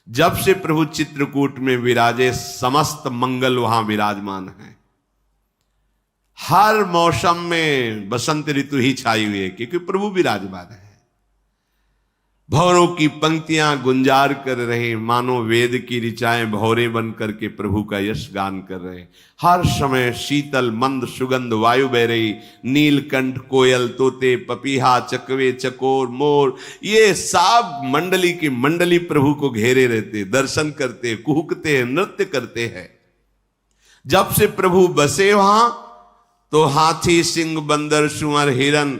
जब से प्रभु चित्रकूट में विराजे, समस्त मंगल वहां विराजमान है। हर मौसम में बसंत ऋतु ही छाई हुई है, क्योंकि प्रभु विराजमान है। भौरों की पंक्तियां गुंजार कर रहे, मानो वेद की ऋचाएं भौरे बन करके प्रभु का यश गान कर रहे। हर समय शीतल मंद सुगंध वायु बह रही, नीलकंठ कोयल तोते पपीहा चकवे चकोर मोर, ये सब मंडली की मंडली प्रभु को घेरे रहते, दर्शन करते, कुहकते हैं, नृत्य करते हैं। जब से प्रभु बसे वहां तो हाथी सिंह बंदर सुअर हिरन,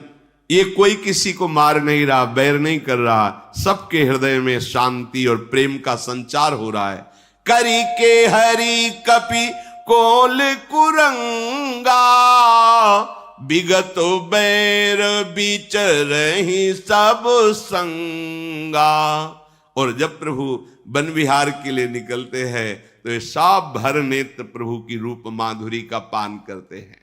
ये कोई किसी को मार नहीं रहा, बैर नहीं कर रहा। सबके हृदय में शांति और प्रेम का संचार हो रहा है। करी के हरि कपि कोल कुरंगा, विगतो बैर बिचरहि सब संगा। और जब प्रभु वन विहार के लिए निकलते हैं तो ये सब भर नेत्र प्रभु की रूप माधुरी का पान करते हैं।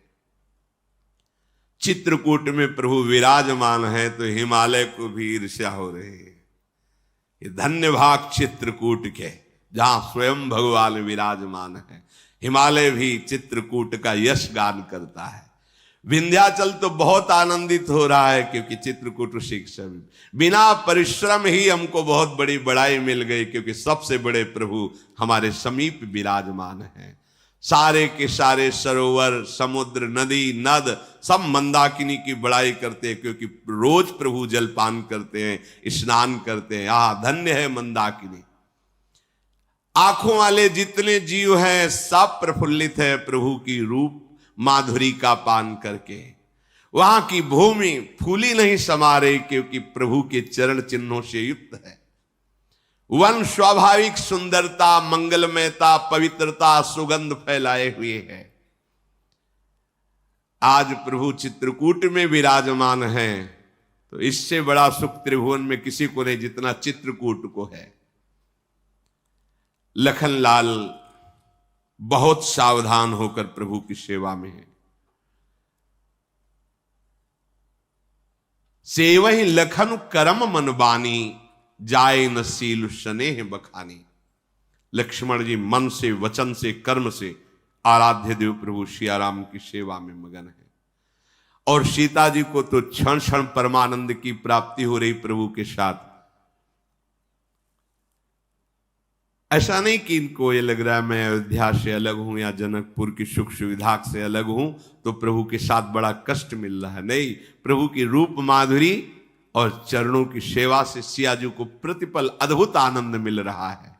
चित्रकूट में प्रभु विराजमान है तो हिमालय को भी ईर्ष्या हो रही है। ये धन्य भाग चित्रकूट के, जहां स्वयं भगवान विराजमान है। हिमालय भी चित्रकूट का यश गान करता है। विंध्याचल तो बहुत आनंदित हो रहा है, क्योंकि चित्रकूट शिक्षण बिना परिश्रम ही हमको बहुत बड़ी बड़ाई मिल गई, क्योंकि सबसे बड़े प्रभु हमारे समीप विराजमान है। सारे के सारे सरोवर समुद्र नदी नद सब मंदाकिनी की बड़ाई करते हैं, क्योंकि रोज प्रभु जलपान करते हैं, स्नान करते हैं। धन्य है मंदाकिनी। आंखों वाले जितने जीव हैं सब प्रफुल्लित है प्रभु की रूप माधुरी का पान करके। वहां की भूमि फूली नहीं समा रही, क्योंकि प्रभु के चरण चिन्हों से युक्त है। वन स्वाभाविक सुंदरता मंगलमयता पवित्रता सुगंध फैलाए हुए है। आज प्रभु चित्रकूट में विराजमान है, तो इससे बड़ा सुख त्रिभुवन में किसी को नहीं जितना चित्रकूट को है। लखनलाल बहुत सावधान होकर प्रभु की सेवा में है। सेवहि लखन करम मन बानी, जाए न सील स्नेह बखानी। लक्ष्मण जी मन से वचन से कर्म से आराध्य देव प्रभु सियाराम की सेवा में मगन है। और सीता जी को तो क्षण क्षण परमानंद की प्राप्ति हो रही प्रभु के साथ। ऐसा नहीं कि इनको ये लग रहा है मैं अयोध्या से अलग हूं या जनकपुर की सुख सुविधा से अलग हूं तो प्रभु के साथ बड़ा कष्ट मिल रहा है। नहीं, प्रभु की रूप माधुरी और चरणों की सेवा से सिया जी को प्रतिपल अद्भुत आनंद मिल रहा है।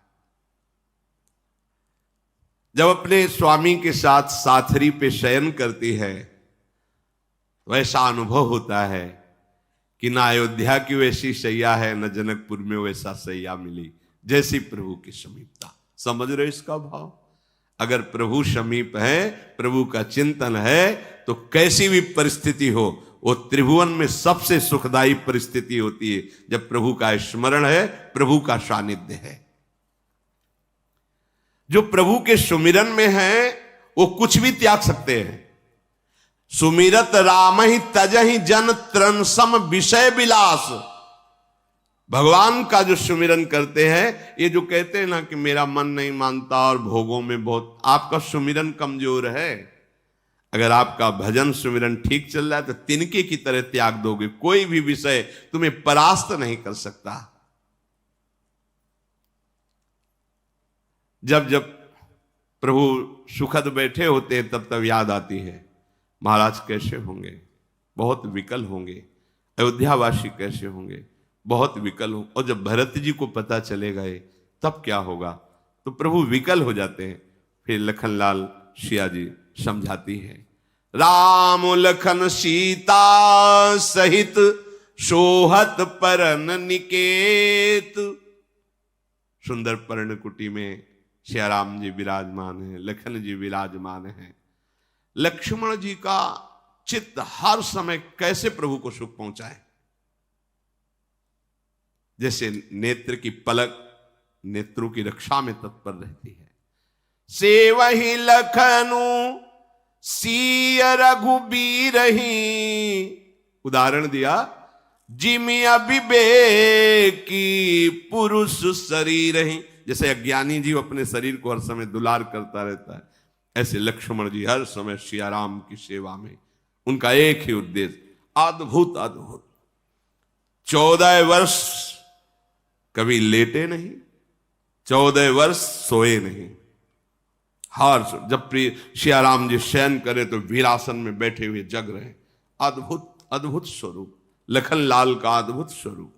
जब अपने स्वामी के साथ साथरी पे शयन करती है तो ऐसा अनुभव होता है कि ना अयोध्या की वैसी सैया है, न जनकपुर में वैसा सैया मिली जैसी प्रभु की समीपता। समझ रहे इसका भाव? अगर प्रभु समीप है, प्रभु का चिंतन है, तो कैसी भी परिस्थिति हो, वो त्रिभुवन में सबसे सुखदायी परिस्थिति होती है जब प्रभु का स्मरण है, प्रभु का सानिध्य है। जो प्रभु के सुमिरन में है वो कुछ भी त्याग सकते हैं। सुमिरत राम ही तजहि जन त्रनसम विषय विलास। भगवान का जो सुमिरन करते हैं, ये जो कहते हैं ना कि मेरा मन नहीं मानता और भोगों में बहुत, आपका सुमिरन कमजोर है। अगर आपका भजन सुमिरन ठीक चल रहा है तो तिनके की तरह त्याग दोगे, कोई भी विषय तुम्हें परास्त नहीं कर सकता। जब जब प्रभु सुखद बैठे होते हैं तब तब याद आती है महाराज कैसे होंगे, बहुत विकल होंगे, अयोध्यावासी कैसे होंगे, बहुत विकल हो। और जब भरत जी को पता चले गए तब क्या होगा, तो प्रभु विकल हो जाते हैं। फिर लखनलाल सिया जी समझाती है, राम लखन सीता सहित सोहत परन निकेत। सुंदर पर्णकुटी में सियाराम जी विराजमान है, लखन जी विराजमान है। लक्ष्मण जी का चित्त हर समय कैसे प्रभु को सुख पहुंचाए, जैसे नेत्र की पलक नेत्रों की रक्षा में तत्पर रहती है। से वही लखनु सीय रघुबीरहि, उदाहरण दिया, जिमि अविवेकी पुरुष शरीर ही। जैसे अज्ञानी जीव अपने शरीर को हर समय दुलार करता रहता है, ऐसे लक्ष्मण जी हर समय सिया राम की सेवा में, उनका एक ही उद्देश्य, अद्भुत अद्भुत। 14 वर्ष कभी लेटे नहीं, 14 वर्ष सोए नहीं। हर जब सिया राम जी शयन करे तो वीरासन में बैठे हुए जग रहे। अद्भुत अद्भुत स्वरूप, लखन लाल का अद्भुत स्वरूप।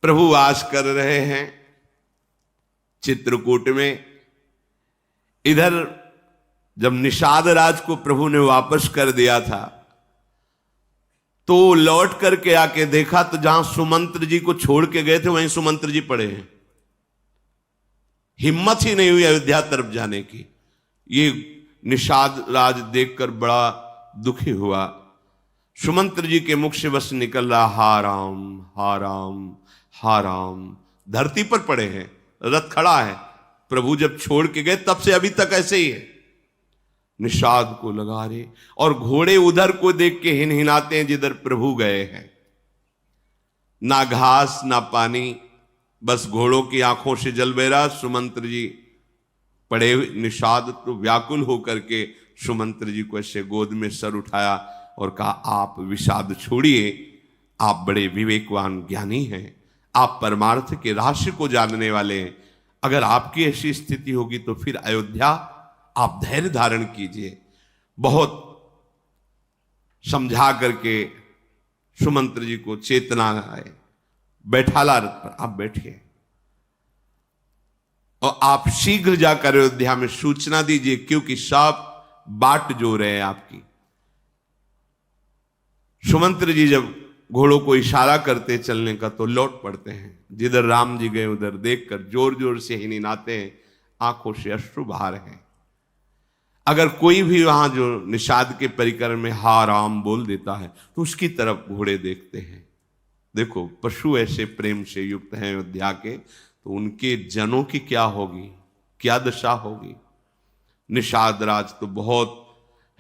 प्रभु वास कर रहे हैं चित्रकूट में। इधर जब निषाद राज को प्रभु ने वापस कर दिया था तो लौट करके आके देखा तो जहां सुमंत्र जी को छोड़ के गए थे वहीं सुमंत्र जी पड़े हैं। हिम्मत ही नहीं हुई अयोध्या तरफ जाने की। ये निषाद राज देखकर बड़ा दुखी हुआ। सुमंत्र जी के मुख से बस निकल रहा हा राम हा राम हा राम। धरती पर पड़े हैं, रथ खड़ा है। प्रभु जब छोड़ के गए तब से अभी तक ऐसे ही है। निषाद को लगा रहे और घोड़े उधर को देख के हिनहिनाते हैं जिधर प्रभु गए हैं। ना घास ना पानी, बस घोड़ों की आंखों से जल बह रहा। सुमंत्र जी पड़े हुए। निषाद तो व्याकुल होकर के सुमंत्र जी को ऐसे गोद में सर उठाया और कहा, आप विषाद छोड़िए, आप बड़े विवेकवान ज्ञानी हैं, आप परमार्थ के रहस्य को जानने वाले हैं। अगर आपकी ऐसी स्थिति होगी तो फिर अयोध्या आप धैर्य धारण कीजिए। बहुत समझा करके सुमंत्र जी को चेतना आए, बैठाला रथ पर, आप बैठिए और आप शीघ्र जाकर अयोध्या में सूचना दीजिए, क्योंकि सब बाट जो रहे हैं आपकी। सुमंत्र जी जब घोड़ों को इशारा करते चलने का तो लौट पड़ते हैं। जिधर राम जी गए उधर देखकर जोर जोर से हिनहिनाते हैं, आंखों से अश्रु बहा रहे हैं। अगर कोई भी वहां जो निषाद के परिकर में हा राम बोल देता है तो उसकी तरफ घोड़े देखते हैं। देखो पशु ऐसे प्रेम से युक्त हैं अयोध्या के, तो उनके जनों की क्या होगी, क्या दशा होगी। निषाद राज तो बहुत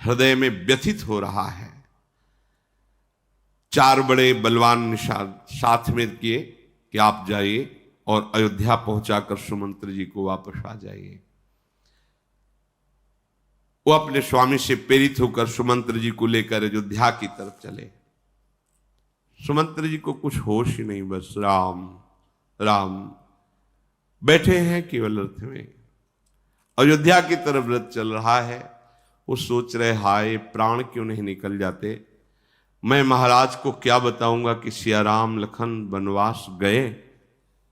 हृदय में व्यथित हो रहा है। 4 बड़े बलवान निषाद साथ में किए कि आप जाइए और अयोध्या पहुंचाकर सुमंत्र जी को वापस आ जाइए। वो अपने स्वामी से प्रेरित होकर सुमंत्र जी को लेकर अयोध्या की तरफ चले। सुमंत्र जी को कुछ होश ही नहीं, बस राम राम बैठे हैं केवल रथ में। अयोध्या की तरफ रथ चल रहा है। वो सोच रहे, हाय प्राण क्यों नहीं निकल जाते। मैं महाराज को क्या बताऊंगा कि सिया राम लखन वनवास गए,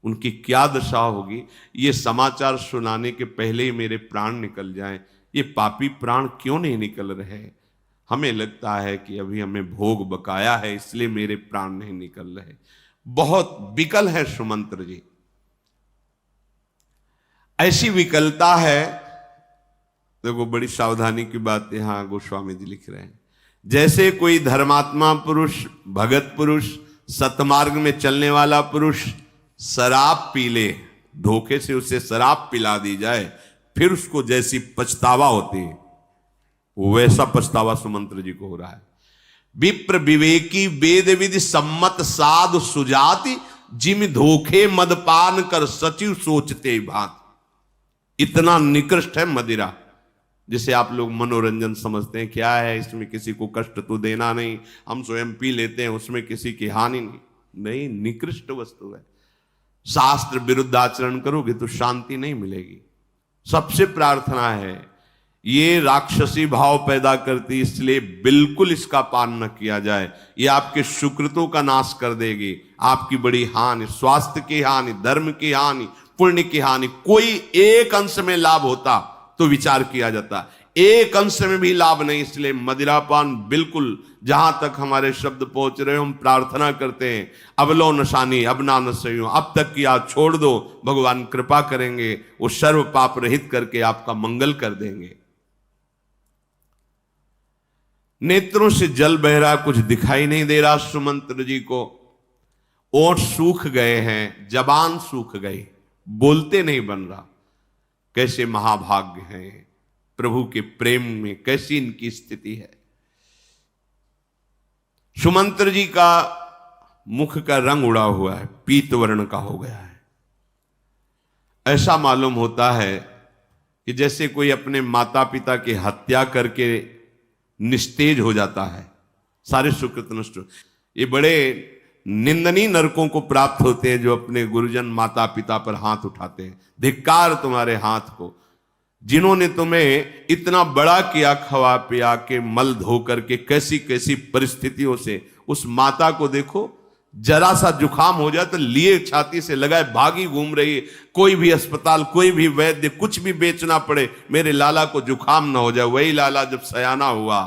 उनकी क्या दशा होगी। ये समाचार सुनाने के पहले ही मेरे प्राण निकल जाएं। ये पापी प्राण क्यों नहीं निकल रहे। हमें लगता है कि अभी हमें भोग बकाया है, इसलिए मेरे प्राण नहीं निकल रहे। बहुत विकल है सुमंत्र जी। ऐसी विकलता है, देखो बड़ी सावधानी की बात यहां गोस्वामी जी लिख रहे हैं। जैसे कोई धर्मात्मा पुरुष, भगत पुरुष, सतमार्ग में चलने वाला पुरुष शराब पी ले, धोखे से उसे शराब पिला दी जाए, फिर उसको जैसी पछतावा होती है, वैसा पछतावा सुमंत्र जी को हो रहा है। विप्र विवेकी वेद विधि सम्मत साधु सुजाति, जिम धोखे मदपान कर सचिव सोचते भांति। इतना निकृष्ट है मदिरा, जिसे आप लोग मनोरंजन समझते हैं। क्या है इसमें, किसी को कष्ट तो देना नहीं, हम स्वयं पी लेते हैं, उसमें किसी की हानि नहीं, निकृष्ट वस्तु है। शास्त्र विरुद्ध आचरण करोगे तो शांति नहीं मिलेगी। सबसे प्रार्थना है, ये राक्षसी भाव पैदा करती, इसलिए बिल्कुल इसका पान न किया जाए। ये आपके सुकृतों का नाश कर देगी, आपकी बड़ी हानि, स्वास्थ्य की हानि, धर्म की हानि, पुण्य की हानि। कोई एक अंश में लाभ होता तो विचार किया जाता, एक अंश में भी लाभ नहीं। इसलिए मदिरापान बिल्कुल, जहां तक हमारे शब्द पहुंच रहे हो, हम प्रार्थना करते हैं, अब लो नशानी अब ना नशो, अब तक की आज छोड़ दो, भगवान कृपा करेंगे, वो सर्व पाप रहित करके आपका मंगल कर देंगे। नेत्रों से जल बह रहा, कुछ दिखाई नहीं दे रहा सुमंत्र जी को। ओठ सूख गए हैं, जबान सूख गई, बोलते नहीं बन रहा। कैसे महाभाग्य हैं प्रभु के प्रेम में, कैसी इनकी स्थिति है। सुमंत्र जी का मुख का रंग उड़ा हुआ है, पीत वर्ण का हो गया है। ऐसा मालूम होता है कि जैसे कोई अपने माता पिता की हत्या करके निस्तेज हो जाता है, सारे सुकृत नष्ट। ये बड़े निंदनीय नरकों को प्राप्त होते हैं जो अपने गुरुजन माता पिता पर हाथ उठाते हैं। धिक्कार तुम्हारे हाथ को, जिन्होंने तुम्हें इतना बड़ा किया, खवा पिया के, मल धो करके, कैसी कैसी परिस्थितियों से। उस माता को देखो, जरा सा जुकाम हो जाए तो लिए छाती से लगाए भागी घूम रही है। कोई भी अस्पताल, कोई भी वैद्य, कुछ भी बेचना पड़े, मेरे लाला को जुकाम ना हो जाए। वही लाला जब सयाना हुआ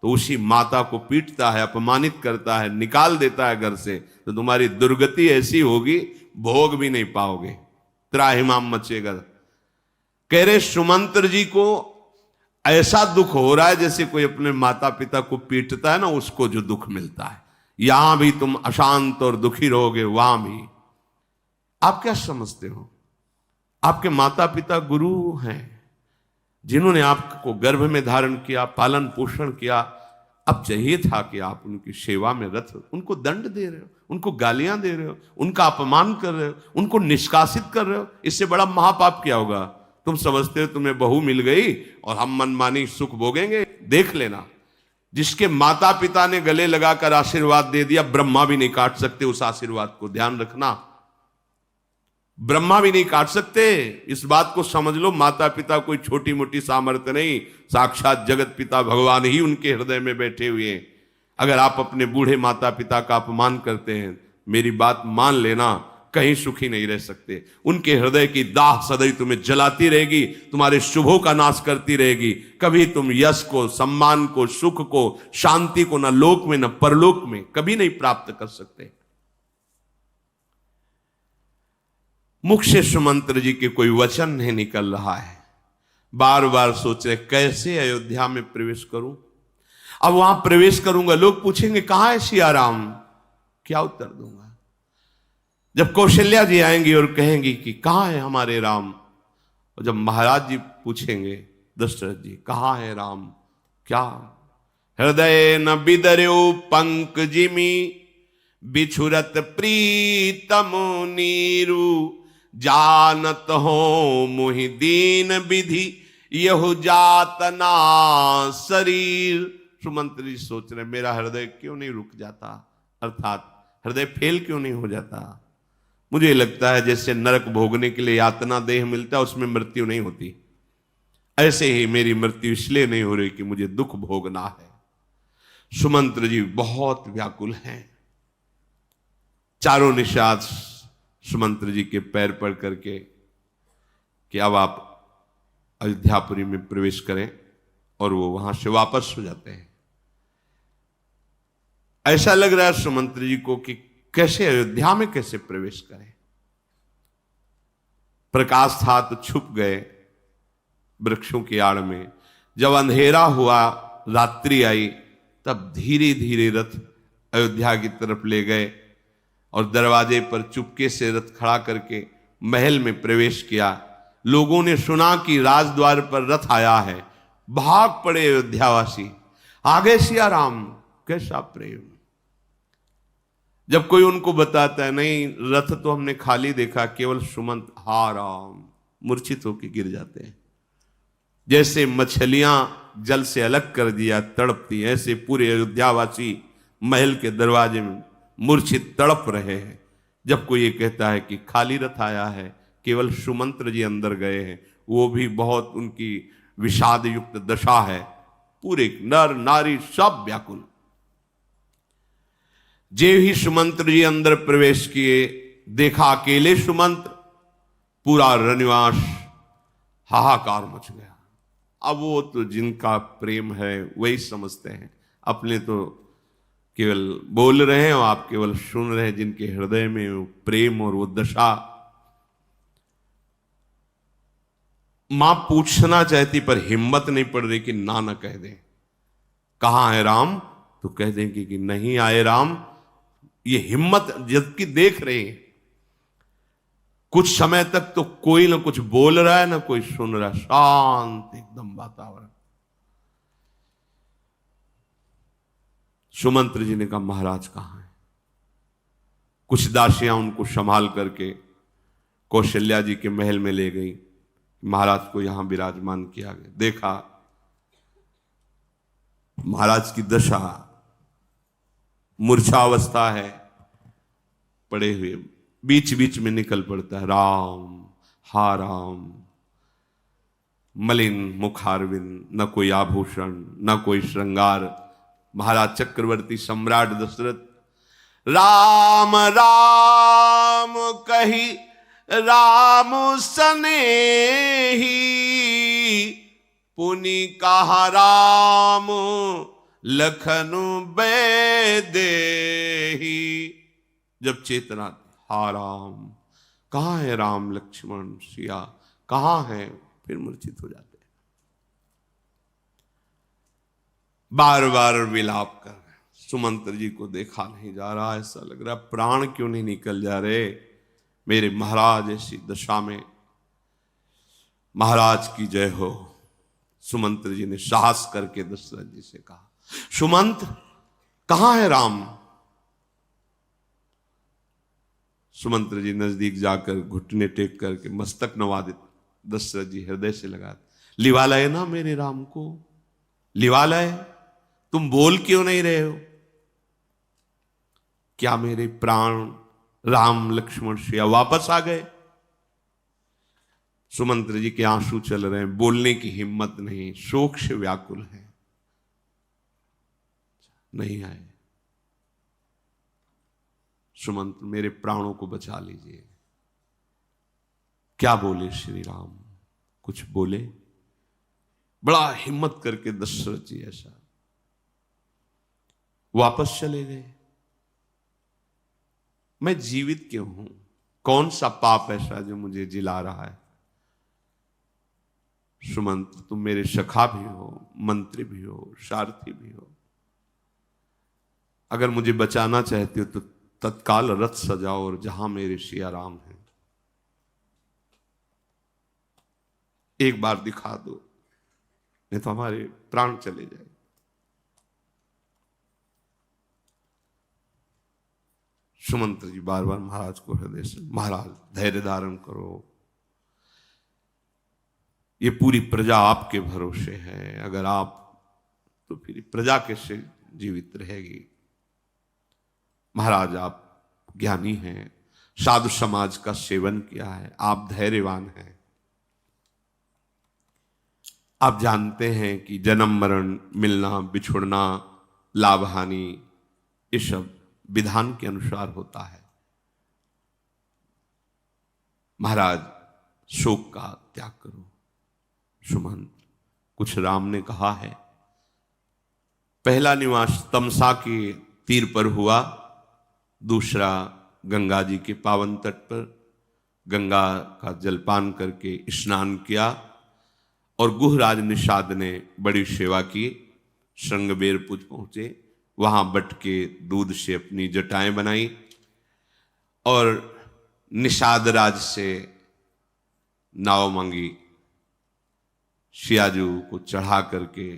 तो उसी माता को पीटता है, अपमानित करता है, निकाल देता है घर से। तो तुम्हारी दुर्गति ऐसी होगी, भोग भी नहीं पाओगे, त्राहिमाम मचेगा। कह रहे सुमंत्र जी को ऐसा दुख हो रहा है जैसे कोई अपने माता पिता को पीटता है ना, उसको जो दुख मिलता है। यहां भी तुम अशांत और दुखी रहोगे, वहां भी। आप क्या समझते हो? आपके माता पिता गुरु हैं, जिन्होंने आपको गर्भ में धारण किया, पालन पोषण किया। अब चाहिए था कि आप उनकी सेवा में रत हो। उनको दंड दे रहे हो, उनको गालियां दे रहे हो, उनका अपमान कर रहे हो, उनको निष्कासित कर रहे हो। इससे बड़ा महापाप क्या होगा? तुम समझते हो तुम्हें बहू मिल गई और हम मनमानी सुख भोगेंगे? देख लेना, जिसके माता पिता ने गले लगाकर आशीर्वाद दे दिया, ब्रह्मा भी नहीं काट सकते उस आशीर्वाद को। ध्यान रखना, ब्रह्मा भी नहीं काट सकते। इस बात को समझ लो, माता पिता कोई छोटी मोटी सामर्थ्य नहीं, साक्षात जगत पिता भगवान ही उनके हृदय में बैठे हुए हैं। अगर आप अपने बूढ़े माता पिता का अपमान करते हैं, मेरी बात मान लेना, कहीं सुखी नहीं रह सकते। उनके हृदय की दाह सदैव तुम्हें जलाती रहेगी, तुम्हारे शुभों का नाश करती रहेगी। कभी तुम यश को, सम्मान को, सुख को, शांति को न लोक में न परलोक में कभी नहीं प्राप्त कर सकते। मुख से सुमंत्र जी के कोई वचन नहीं निकल रहा है। बार बार सोच रहे कैसे अयोध्या में प्रवेश करूं। अब वहां प्रवेश करूंगा, लोग पूछेंगे कहां है सियाराम, क्या उत्तर दूंगा? जब कौशल्या जी आएंगी और कहेंगी कि कहां है हमारे राम, और जब महाराज जी पूछेंगे दशरथ जी कहां है राम, क्या? हृदय न बिदर्यो पंक जिमी, बिछुरत प्रीतम नीरू, जानत हो मुहि दीन विधि, यहु जातना शरीर। सुमंत्र जी सोच रहे मेरा हृदय क्यों नहीं रुक जाता, अर्थात हृदय फेल क्यों नहीं हो जाता। मुझे लगता है जैसे नरक भोगने के लिए यातना देह मिलता है, उसमें मृत्यु नहीं होती, ऐसे ही मेरी मृत्यु इसलिए नहीं हो रही कि मुझे दुख भोगना है। सुमंत्र जी बहुत व्याकुल हैं। चारों निषाद सुमंत्र जी के पैर पड़ करके कि अब आप अयोध्यापुरी में प्रवेश करें, और वो वहां से वापस हो जाते हैं। ऐसा लग रहा है सुमंत्र जी को कि कैसे अयोध्या में कैसे प्रवेश करें। प्रकाश था तो छुप गए वृक्षों की आड़ में। जब अंधेरा हुआ, रात्रि आई, तब धीरे धीरे रथ अयोध्या की तरफ ले गए और दरवाजे पर चुपके से रथ खड़ा करके महल में प्रवेश किया। लोगों ने सुना कि राजद्वार पर रथ आया है, भाग पड़े अयोध्यावासी, आगे सिया राम। कैसा प्रेम! जब कोई उनको बताता है नहीं रथ तो हमने खाली देखा, केवल सुमंत हा राम, मूर्छित होकर गिर जाते हैं। जैसे मछलियां जल से अलग कर दिया तड़पती, ऐसे पूरे अयोध्यावासी महल के दरवाजे में मूर्छित तड़प रहे हैं। जब कोई ये कहता है कि खाली रथ आया है, केवल सुमंत्र जी अंदर गए हैं, वो भी बहुत उनकी विषाद युक्त दशा है, पूरे नर नारी सब व्याकुल। जे ही सुमंत्र जी अंदर प्रवेश किए, देखा अकेले सुमंत्र, पूरा रनिवास हाहाकार मच गया। अब वो तो जिनका प्रेम है वही समझते हैं, अपने तो केवल बोल रहे हैं और आप केवल सुन रहे हैं। जिनके हृदय में वो प्रेम और वो दशा, मां पूछना चाहती पर हिम्मत नहीं पड़ रही कि ना न कह दें कहां है राम, तो कह देंगे कि नहीं आए राम। ये हिम्मत जबकि देख रहे हैं। कुछ समय तक तो कोई ना कुछ बोल रहा है ना कोई सुन रहा है, शांत एकदम वातावरण। सुमंत्र जी ने कहा महाराज कहां है? कुछ दासियां उनको संभाल करके कौशल्या जी के महल में ले गई। महाराज को यहां विराजमान किया गया। देखा महाराज की दशा, मूर्छावस्था है, पड़े हुए, बीच बीच में निकल पड़ता है राम हा राम। मलिन मुखारविंद, न कोई आभूषण, न कोई श्रृंगार। महाराज चक्रवर्ती सम्राट दशरथ राम राम कही राम सनेही, पुनि कहा राम लखन बेदेही। जब चेतना, हा राम, कहाँ है राम लक्ष्मण सिया, कहाँ है, फिर मूर्छित हो जाते हैं। बार बार विलाप कर रहे। सुमंत्र जी को देखा नहीं जा रहा, ऐसा लग रहा प्राण क्यों नहीं निकल जा रहे मेरे महाराज। ऐसी दशा में महाराज की जय हो। सुमंत्र जी ने साहस करके दशरथ जी से कहा, सुमंत्र कहाँ है राम। सुमंत्र जी नजदीक जाकर घुटने टेक करके मस्तक नवा देते। दशरथ जी हृदय से लगा, लिवा लाए ना मेरे राम को, लिवा लाए, तुम बोल क्यों नहीं रहे हो। क्या मेरे प्राण राम लक्ष्मण सिया वापस आ गए। सुमंत्र जी के आंसू चल रहे हैं, बोलने की हिम्मत नहीं, शोक से व्याकुल है, नहीं आए। सुमंत्र मेरे प्राणों को बचा लीजिए। क्या बोले श्री राम, कुछ बोले। बड़ा हिम्मत करके दशरथ जी ऐसा वापस चले गए। मैं जीवित क्यों हूं, कौन सा पाप ऐसा जो मुझे जिला रहा है। सुमंत्र तुम मेरे सखा भी हो, मंत्री भी हो, सारथी भी हो, अगर मुझे बचाना चाहते हो तो तत्काल रथ सजाओ और जहां मेरे सिया राम हैं एक बार दिखा दो, नहीं तो हमारे प्राण चले जाए। सुमंत्र जी बार बार महाराज को हृदय से, महाराज धैर्य धारण करो, ये पूरी प्रजा आपके भरोसे है, अगर आप, तो फिर प्रजा कैसे जीवित रहेगी। महाराज आप ज्ञानी हैं, साधु समाज का सेवन किया है, आप धैर्यवान हैं, आप जानते हैं कि जन्म मरण, मिलना बिछुड़ना, लाभ हानि, ये सब विधान के अनुसार होता है। महाराज शोक का त्याग करो। सुमंत्र कुछ राम ने कहा है। पहला निवास तमसा के तीर पर हुआ, दूसरा गंगा जी के पावन तट पर गंगा का जलपान करके स्नान किया और गुहराज निषाद ने बड़ी सेवा की। श्रृंगबेरपुर पहुंचे, वहां बट के दूध से अपनी जटाएं बनाई और निषाद राज से नाव मांगी। सियाजू को चढ़ा करके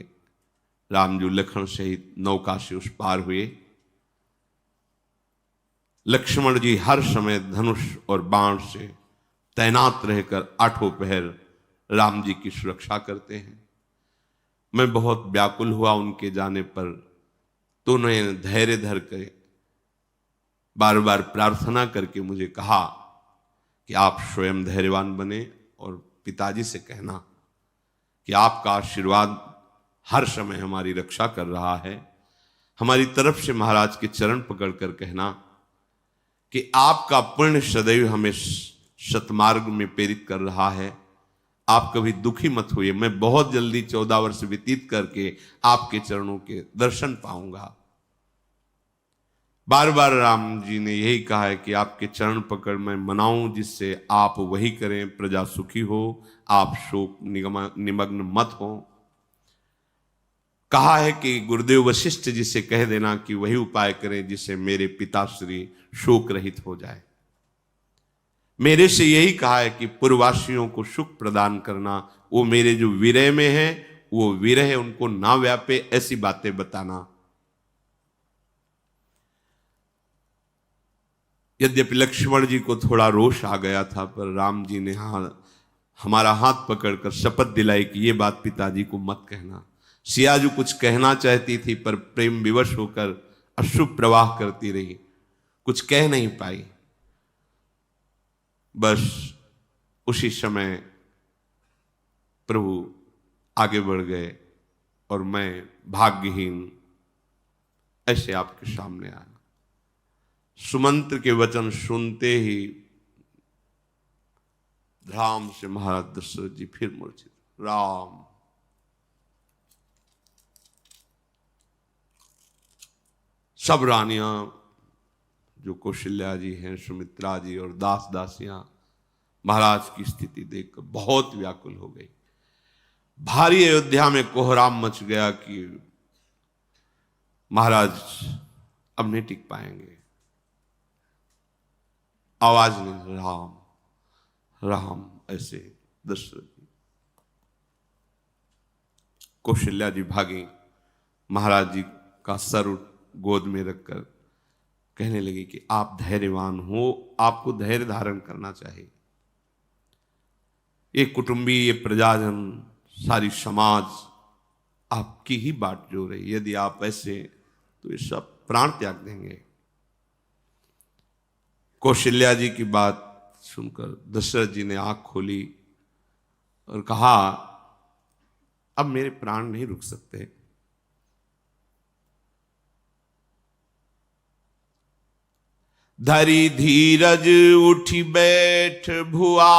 रामजू लखन सहित नौका से उस पार हुए। लक्ष्मण जी हर समय धनुष और बाण से तैनात रहकर आठों पहर राम जी की सुरक्षा करते हैं। मैं बहुत व्याकुल हुआ उनके जाने पर, तो उन्होंने धैर्य धर कर बार बार प्रार्थना करके मुझे कहा कि आप स्वयं धैर्यवान बने और पिताजी से कहना कि आपका आशीर्वाद हर समय हमारी रक्षा कर रहा है। हमारी तरफ से महाराज के चरण पकड़कर कहना कि आपका पुण्य सदैव हमें सतमार्ग में प्रेरित कर रहा है, आप कभी दुखी मत होइए। मैं बहुत जल्दी 14 वर्ष व्यतीत करके आपके चरणों के दर्शन पाऊंगा। बार बार राम जी ने यही कहा है कि आपके चरण पकड़ मैं मनाऊं, जिससे आप वही करें, प्रजा सुखी हो, आप शोक निमग्न मत हो। कहा है कि गुरुदेव वशिष्ठ जी से कह देना कि वही उपाय करें जिससे मेरे पिताश्री शोक रहित हो जाए। मेरे से यही कहा है कि पूर्ववासियों को सुख प्रदान करना, वो मेरे जो विरह में है वो विरह उनको ना व्यापे, ऐसी बातें बताना। यद्यपि लक्ष्मण जी को थोड़ा रोष आ गया था, पर राम जी ने हमारा हाथ पकड़कर शपथ दिलाई कि ये बात पिताजी को मत कहना। सियाजू कुछ कहना चाहती थी, पर प्रेम विवश होकर अश्रु प्रवाह करती रही, कुछ कह नहीं पाई। बस उसी समय प्रभु आगे बढ़ गए और मैं भाग्यहीन ऐसे आपके सामने आया। सुमंत्र के वचन सुनते ही राम से महाराज दशरथ जी फिर मूर्छित। राम, सब रानियां जो कौशल्या जी हैं, सुमित्रा जी और दास दासियां महाराज की स्थिति देखकर बहुत व्याकुल हो गई। भारी अयोध्या में कोहराम मच गया कि महाराज अब नहीं टिक पाएंगे। आवाज नहीं, राम राम ऐसे दशरथ जी। कौशल्या जी भागी, महाराज जी का सर गोद में रखकर कहने लगी कि आप धैर्यवान हो, आपको धैर्य धारण करना चाहिए। ये कुटुंबी, ये प्रजाजन, सारी समाज आपकी ही बात जो रही, यदि आप ऐसे तो ये सब प्राण त्याग देंगे। कौशल्या जी की बात सुनकर दशरथ जी ने आंख खोली और कहा, अब मेरे प्राण नहीं रुक सकते। धरी धीरज उठी बैठ भुआलू,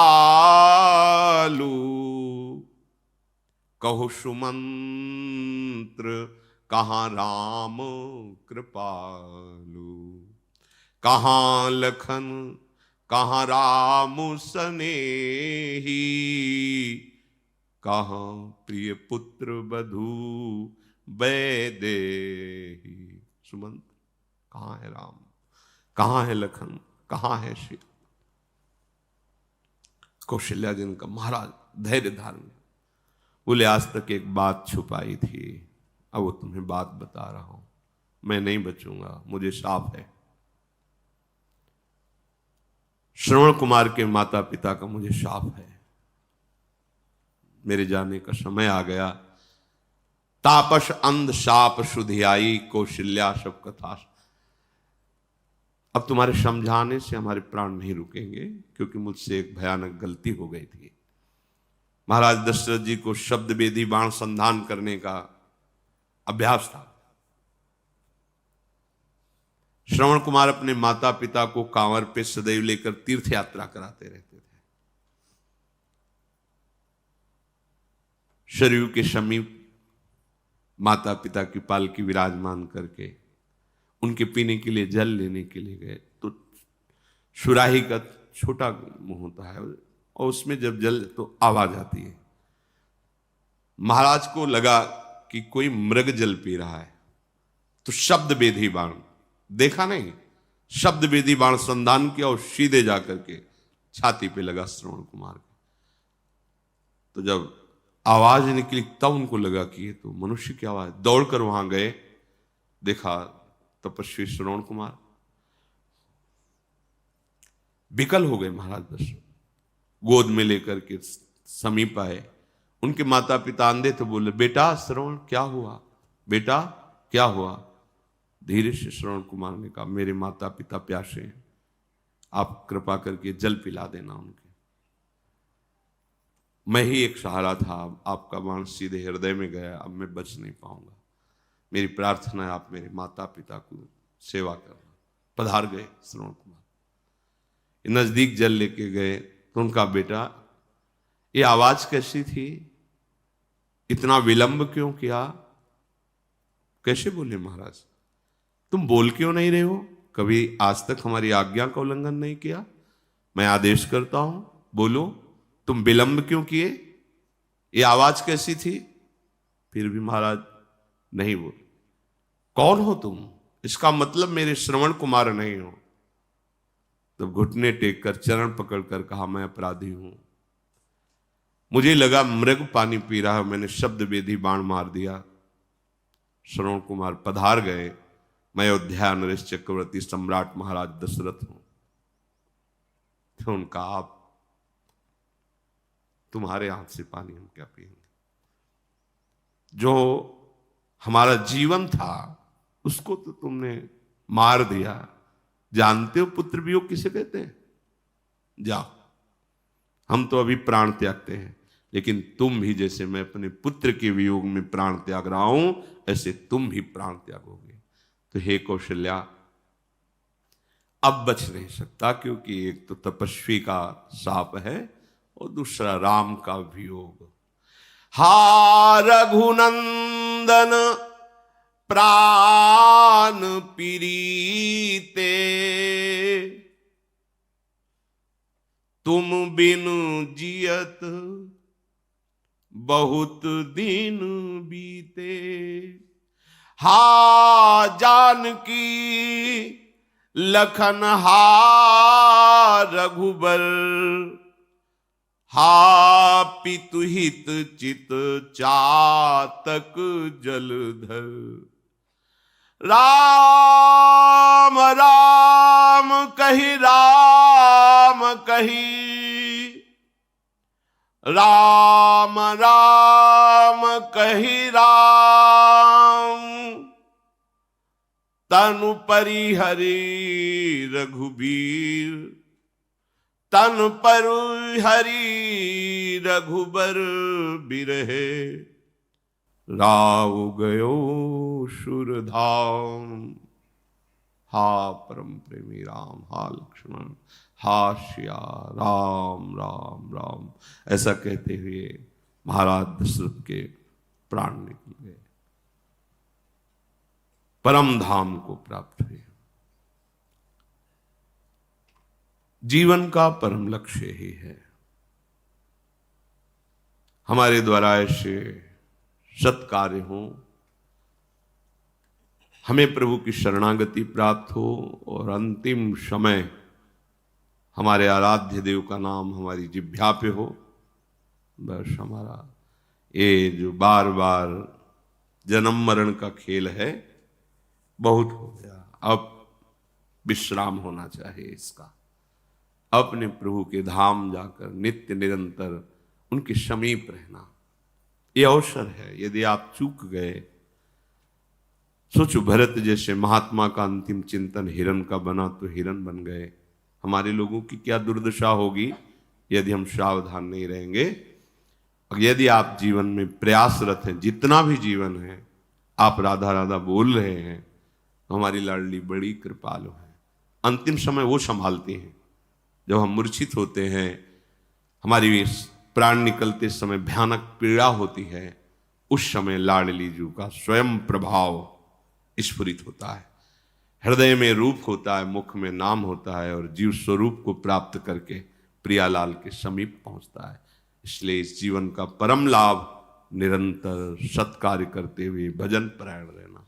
कहो सुमंत्र कहाँ राम कृपालु। कहाँ लखन कहाँ राम सनेही, कहाँ प्रिय पुत्र बधू वैदेही। सुमंत्र, कहाँ है राम, कहाँ है लखन, कहाँ है श्री। कौशल्या जी ने कहा, महाराज धैर्य धारण। बोले, आज तक एक बात छुपाई थी, अब वो तुम्हें बात बता रहा हूं। मैं नहीं बचूंगा, मुझे शाप है। श्रवण कुमार के माता पिता का मुझे शाप है। मेरे जाने का समय आ गया। तापस अंध शाप शुधियाई, कौशल्या सब कथा। अब तुम्हारे समझाने से हमारे प्राण नहीं रुकेंगे, क्योंकि मुझसे एक भयानक गलती हो गई थी। महाराज दशरथ जी को शब्द वेदी बाण संधान करने का अभ्यास था। श्रवण कुमार अपने माता पिता को कांवर पे सदैव लेकर तीर्थ यात्रा कराते रहते थे। शरीर के समीप माता पिता की पालकी विराजमान करके उनके पीने के लिए जल लेने के लिए गए, तो सुराही का छोटा मुंह होता है और उसमें जब जल तो आवाज आती है। महाराज को लगा कि कोई मृग जल पी रहा है, तो शब्द वेदी बाण, देखा नहीं, शब्द वेदी बाण संधान किया और सीधे जाकर के छाती पे लगा श्रवण कुमार के। तो जब आवाज निकली तब उनको लगा कि ये तो मनुष्य की आवाज। दौड़कर वहां गए, देखा तपस्वी श्रवण कुमार। विकल हो गए महाराज दशरथ, गोद में लेकर के समीप आए। उनके माता पिता अंधे तो बोले, बेटा श्रवण क्या हुआ, बेटा क्या हुआ। धीरे से श्रवण कुमार ने कहा, मेरे माता पिता प्यासे हैं, आप कृपा करके जल पिला देना उनके। मैं ही एक सहारा था, आपका बाण सीधे हृदय में गया, अब मैं बच नहीं पाऊंगा। मेरी प्रार्थना है आप मेरे माता पिता को सेवा करना। पधार गए श्रवण कुमार, नजदीक जल लेके गए तो उनका, बेटा ये आवाज कैसी थी, इतना विलंब क्यों किया। कैसे बोले महाराज, तुम बोल क्यों नहीं रहे हो, कभी आज तक हमारी आज्ञा का उल्लंघन नहीं किया। मैं आदेश करता हूं, बोलो तुम विलंब क्यों किए, ये आवाज कैसी थी। फिर भी महाराज नहीं बोले। कौन हो तुम, इसका मतलब मेरे श्रवण कुमार नहीं हो। तब घुटने टेक कर चरण पकड़कर कहा, मैं अपराधी हूं, मुझे लगा मृग पानी पी रहा है, मैंने शब्द वेदी बाण मार दिया। श्रवण कुमार पधार गए, मैं अयोध्या नरेश चक्रवर्ती सम्राट महाराज दशरथ हूं। तो उनका आप तुम्हारे हाथ से पानी हम क्या पिएंगे? जो हमारा जीवन था उसको तो तुमने मार दिया। जानते हो पुत्र वियोग किसे कहते हैं? जाओ, हम तो अभी प्राण त्यागते हैं, लेकिन तुम भी जैसे मैं अपने पुत्र के वियोग में प्राण त्याग रहा हूं, ऐसे तुम भी प्राण त्यागोगे। तो हे कौशल्या, अब बच नहीं सकता, क्योंकि एक तो तपस्वी का शाप है और दूसरा राम का वियोग। हा रघुनंदन प्राण पीरीते, तुम बिन जियत बहुत दिन बीते। हा जानकी लखन हा रघुबर, हा पितुहित चित चातक जलधर। राम राम कही राम कही, राम राम कही राम। तनु परिहरि रघुबीर, तन परिहरि रघुबर बिरहे। राव गयो सुरधाम। हा परम प्रेमी राम, हा लक्ष्मण, हा श्या राम राम राम, ऐसा कहते हुए महाराज दशरथ के प्राण निकल गए, परम धाम को प्राप्त हुए। जीवन का परम लक्ष्य ही है हमारे द्वारा ऐसे सत्कार्य हो, हमें प्रभु की शरणागति प्राप्त हो और अंतिम समय हमारे आराध्य देव का नाम हमारी जिह्वा पे हो। बस हमारा ये जो बार बार जन्म मरण का खेल है बहुत हो गया, अब विश्राम होना चाहिए इसका। अपने प्रभु के धाम जाकर नित्य निरंतर उनके समीप रहना ये अवसर है। यदि आप चूक गए, सोचो भरत जैसे महात्मा का अंतिम चिंतन हिरण का बना तो हिरण बन गए, हमारे लोगों की क्या दुर्दशा होगी यदि हम सावधान नहीं रहेंगे। यदि आप जीवन में प्रयासरत हैं, जितना भी जीवन है आप राधा राधा बोल रहे हैं, हमारी लाडली बड़ी कृपालु है। अंतिम समय वो संभालती हैं। जब हम मूर्छित होते हैं, हमारी प्राण निकलते समय भयानक पीड़ा होती है, उस समय लाडली जू का स्वयं प्रभाव स्फुरित होता है। हृदय में रूप होता है, मुख में नाम होता है और जीव स्वरूप को प्राप्त करके प्रियालाल के समीप पहुंचता है। इसलिए इस जीवन का परम लाभ निरंतर सत्कार्य करते हुए भजन परायण रहना।